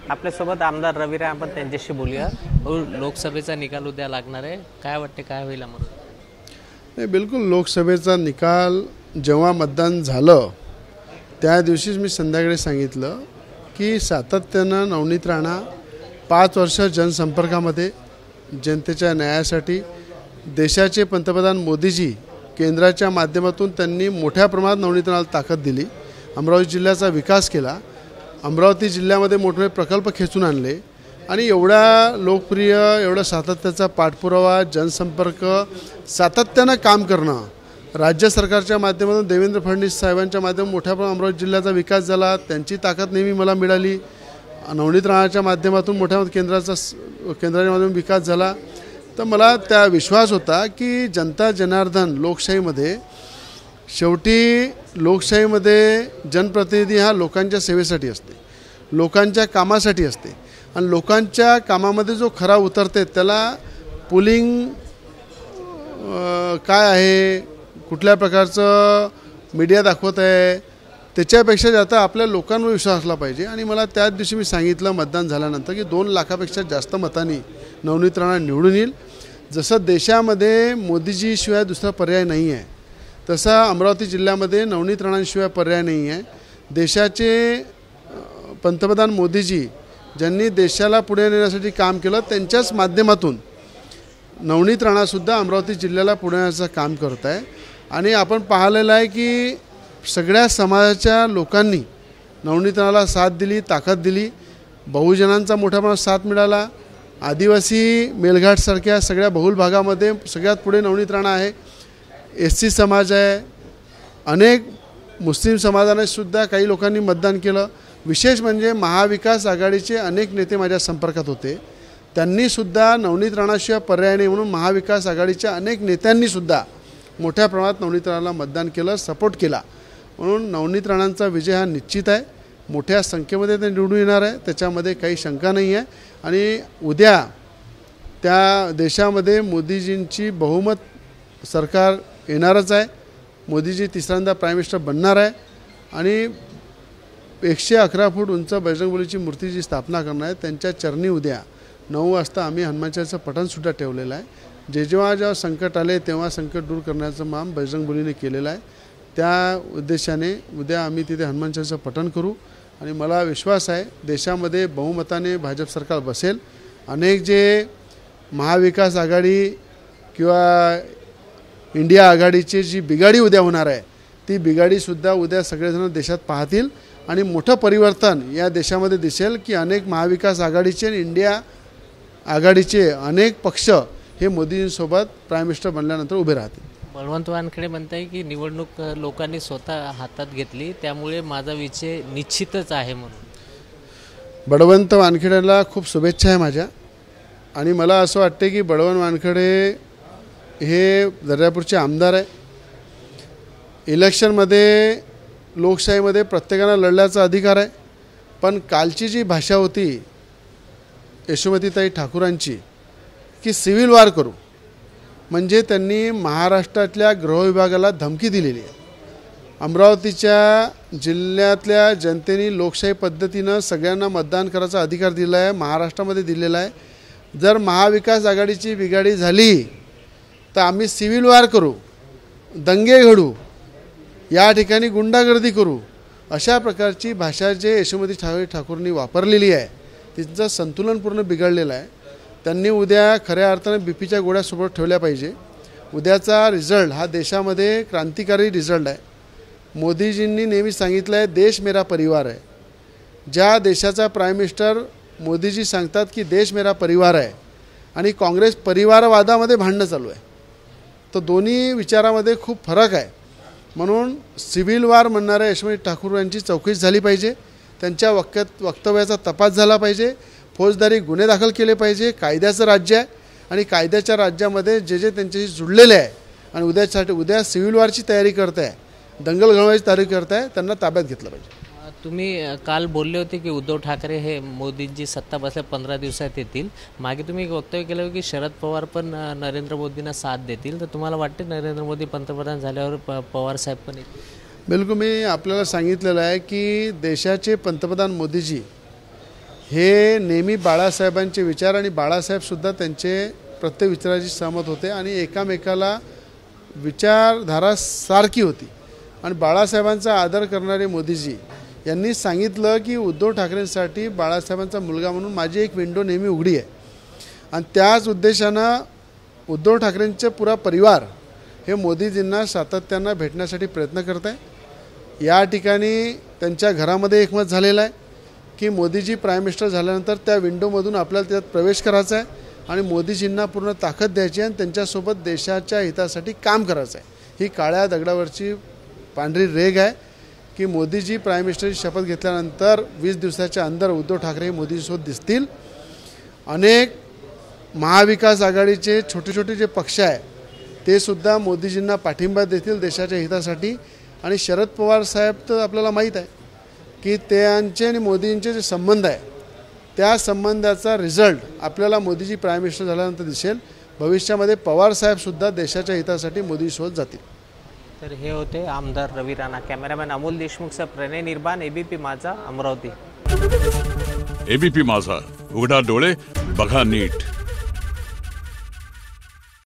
आपल्यासोबत आमदार रवी राय, आपण त्यांच्याशी बोलूया। लोकसभेचा निकाल उद्या लागणार आहे, काय वाटते काय होईल आम्हाला? नाही, बिलकुल लोकसभेचा निकाल जेव्हा मतदान झालं त्या दिवशीच मी संध्याकाळी सांगितलं की सातत्यानं नवनीत राणा 5 वर्ष जनसंपर्कामध्ये जनतेच्या न्यायासाठी देशाचे पंतप्रधान मोदीजी केंद्राच्या माध्यमातून त्यांनी मोठ्या प्रमाणात नवनीत राणाला ताकद दिली, अमरावती जिल्ह्याचा विकास केला, अमरावती जिल्ह्यामध्ये मोठे प्रकल्प खेचून आणले आणि एवढा लोकप्रिय एवढा सातत्याचा पाठपुरावा जनसंपर्क सातत्यानं काम करणं राज्य सरकारच्या माध्यमातून देवेंद्र फडणवीस साहेबांच्या माध्यमातून मोठ्या प्रमाणात अमरावती जिल्ह्याचा विकास झाला, त्यांची ताकद नेहमी मला मिळाली। नवनीत राणाच्या माध्यमातून मोठ्या केंद्राच्या माध्यमातून विकास झाला, तर मला त्या विश्वास होता की जनता जनार्दन लोकशाहीमध्ये शेवटी लोकशाहीमध्ये जनप्रतिनिधी हा लोकांच्या सेवेसाठी असते, लोकांच्या कामासाठी असते आणि लोकांच्या कामामध्ये जो खरा उतरते त्याला पुलिंग काय आहे, कुठल्या प्रकारचं मीडिया दाखवत आहे त्याच्यापेक्षा जास्त आपल्या लोकांवर विश्वास असला पाहिजे। आणि मला त्याच दिवशी मी सांगितलं मतदान झाल्यानंतर की 2 लाखापेक्षा जास्त मतांनी नवनीत राणा निवडून येईल। जसं देशामध्ये मोदीजीशिवाय दुसरा पर्याय नाही आहे, तसा अमरावती जिल्ह्यामध्ये नवनीत राणांशिवाय पर्याय नाही आहे। देशाचे पंतप्रधान मोदीजी ज्यांनी देशाला पुढे नेण्यासाठी काम केलं त्यांच्याच माध्यमातून नवनीत राणासुद्धा अमरावती जिल्ह्याला पुढे नेण्याचं काम करत आहे। आणि आपण पाहिलेलं आहे की सगळ्या समाजाच्या लोकांनी नवनीत राणाला साथ दिली, ताकद दिली, बहुजनांचा मोठ्या प्रमाणात साथ मिळाला। आदिवासी मेलघाटसारख्या सगळ्या बहुल भागामध्ये सगळ्यात पुढे नवनीत राणा आहे, SC समाज आहे, अनेक मुस्लिम समाजाने सुद्धा काही लोकांनी मतदान केलं। विशेष म्हणजे महाविकास आघाडीचे अनेक नेते माझ्या संपर्कात होते, त्यांनीसुद्धा नवनीत राणाशिवाय पर्याय नाही म्हणून महाविकास आघाडीच्या अनेक नेत्यांनीसुद्धा मोठ्या प्रमाणात नवनीत राणाला मतदान केलं, सपोर्ट केला। म्हणून नवनीत राणांचा विजय हा निश्चित आहे, मोठ्या संख्येमध्ये ते निवडून येणार आहे, त्याच्यामध्ये काही शंका नाही आहे। आणि उद्या त्या देशामध्ये मोदीजींची बहुमत सरकार येणारच आहे, मोदीजी तिसऱ्यांदा प्राईम मिनिस्टर बनणार आहे आणि 111 फूट उंच बजरंगबलीची मूर्तीची स्थापना करणार आहे। त्यांच्या चरणी उद्या 9 वाजता आम्ही हनुमान चालीसाचं पठणसुद्धा ठेवलेलं आहे। जेव्हा संकट आले तेव्हा संकट दूर करण्याचं काम बजरंगबलीने केलेलं आहे, त्या उद्देशाने उद्या आम्ही तिथे हनुमान चालीसाचं पठण करू आणि मला विश्वास आहे देशामध्ये बहुमताने भाजप सरकार बसेल। अनेक जे महाविकास आघाडी किंवा इंडिया आघाडीची जी बिघाडी उद्या होणार आहे ती बिघाडीसुद्धा उद्या सगळेजण देशात पाहतील आणि मोठं परिवर्तन या देशामध्ये दिसेल की अनेक महाविकास आघाडीचे आणि इंडिया आघाडीचे अनेक पक्ष हे मोदींसोबत प्राईम मिनिस्टर बनल्यानंतर उभे राहतील। बळवंत वानखेडे म्हणताय की निवडणूक लोकांनी स्वतः हातात घेतली, त्यामुळे माझा विजय निश्चितच आहे म्हणून। बळवंत वानखेडेला खूप शुभेच्छा आहे माझ्या। आणि मला असं वाटते की बळवंत वानखेडे हे दर्यापूरचे आमदार आहे। इलेक्शनमध्ये लोकशाहीमध्ये प्रत्येकाला लढण्याचा अधिकार आहे, पण कालची जी भाषा होती यशोमतीताई ठाकूरांची की सिव्हिल वॉर करू, म्हणजे त्यांनी महाराष्ट्रातल्या गृहविभागाला धमकी दिलेली आहे। अमरावतीच्या जिल्ह्यातल्या जनतेने लोकशाही पद्धतीनं सगळ्यांना मतदान करायचा अधिकार दिला आहे, महाराष्ट्रामध्ये दिलेला आहे। जर महाविकास आघाडीची बिघाडी झाली तर आम्ही सिव्हिल वॉर करू, दंगे घडू, या ठिकाणी गुंडागर्दी करू, अशा प्रकारची भाषा जे यशोमती ठाकूरनी वापरलेली आहे तिचं संतुलन पूर्ण बिघडलेलं आहे। त्यांनी उद्या खऱ्या अर्थाने बीपीच्या गोळ्यासोबत ठेवल्या पाहिजे। उद्याचा रिझल्ट हा देशामध्ये क्रांतिकारी रिझल्ट आहे। मोदीजींनी नेहमी सांगितलं आहे देश मेरा परिवार आहे। ज्या देशाचा प्राईम मिनिस्टर मोदीजी सांगतात की देश मेरा परिवार आहे आणि काँग्रेस परिवारवादामध्ये भांडणं चालू आहे, तर दोन्ही विचारामध्ये खूप फरक आहे। म्हणून सिव्हिल वॉर म्हणणाऱ्या यशोमती ठाकूर यांची चौकशी झाली पाहिजे, त्यांच्या वक्तव्याचा तपास झाला पाहिजे, फौजदारी गुन्हे दाखल केले पाहिजे। कायद्याचं राज्य आहे आणि कायद्याच्या राज्यामध्ये जे जे त्यांच्याशी जुळलेले आहे आणि उद्या सिव्हिल वॉरची तयारी करत आहे, दंगल घडवायची तयारी करत आहे, त्यांना ताब्यात घेतलं पाहिजे। तुम्ही काल बोलले होते की उद्धव ठाकरे हे मोदींची सत्ता बसल्या 15 दिवसात येतील, मागे तुम्ही एक वक्तव्य केलं की शरद पवार पण नरेंद्र मोदींना साथ देतील, तर तुम्हाला वाटते नरेंद्र मोदी पंतप्रधान झाल्यावर पवार साहेब पण येतील? बिलकुल, मी आपल्याला सांगितलेलं आहे की देशाचे पंतप्रधान मोदीजी हे नेहमी बाळासाहेबांचे विचार आणि बाळासाहेबसुद्धा त्यांचे प्रत्येक विचाराची सहमत होते आणि एकामेकाला विचारधारा सारखी होती. आणि बाळासाहेबांचा आदर करणारे मोदीजी यांनी सांगितलं की उद्धव ठाकरेंसाठी बाळासाहेबांचा मुलगा म्हणून माझी एक विंडो नेहमी उघडी आहे. आणि त्याच उद्देशानं उद्धव ठाकरेंचे पुरा परिवार हे मोदीजींना सातत्यानं भेटण्यासाठी प्रयत्न करत आहे. या ठिकाणी त्यांच्या घरामध्ये एकमत झालेलं आहे की मोदीजी प्राईम मिनिस्टर झाल्यानंतर त्या विंडोमधून आपल्याला त्यात प्रवेश करायचा आहे आणि मोदीजींना पूर्ण ताकद द्यायची आहे आणि त्यांच्यासोबत देशाच्या हितासाठी काम करायचं आहे. ही काळ्या दगडावरची पांढरी रेघ आहे की मोदीजी प्राईम मिनिस्टरची शपथ घेतल्यानंतर 20 दिवसाच्या अंदर उद्धव ठाकरे हे मोदींसोबत दिसतील. अनेक महाविकास आघाडीचे छोटे छोटे जे पक्ष आहे ते सुद्धा मोदीजींना पाठिंबा देतील देशाच्या हितासाठी. आणि शरद पवार साहेब तर आपल्याला माहीत आहे की त्यांचे आणि मोदींचे जे संबंध आहे त्या संबंधाचा रिझल्ट आपल्याला मोदीजी प्राईम मिनिस्टर झाल्यानंतर दिसेल. भविष्यामध्ये पवार साहेबसुद्धा देशाच्या हितासाठी मोदीसोबत जातील. तर हे होते आमदार रवी राणा. कॅमेरामॅन अमोल देशमुखचा प्रणय निर्बाण, एबीपी माझा, अमरावती. एबीपी माझा, उघडा डोळे बघा नीट.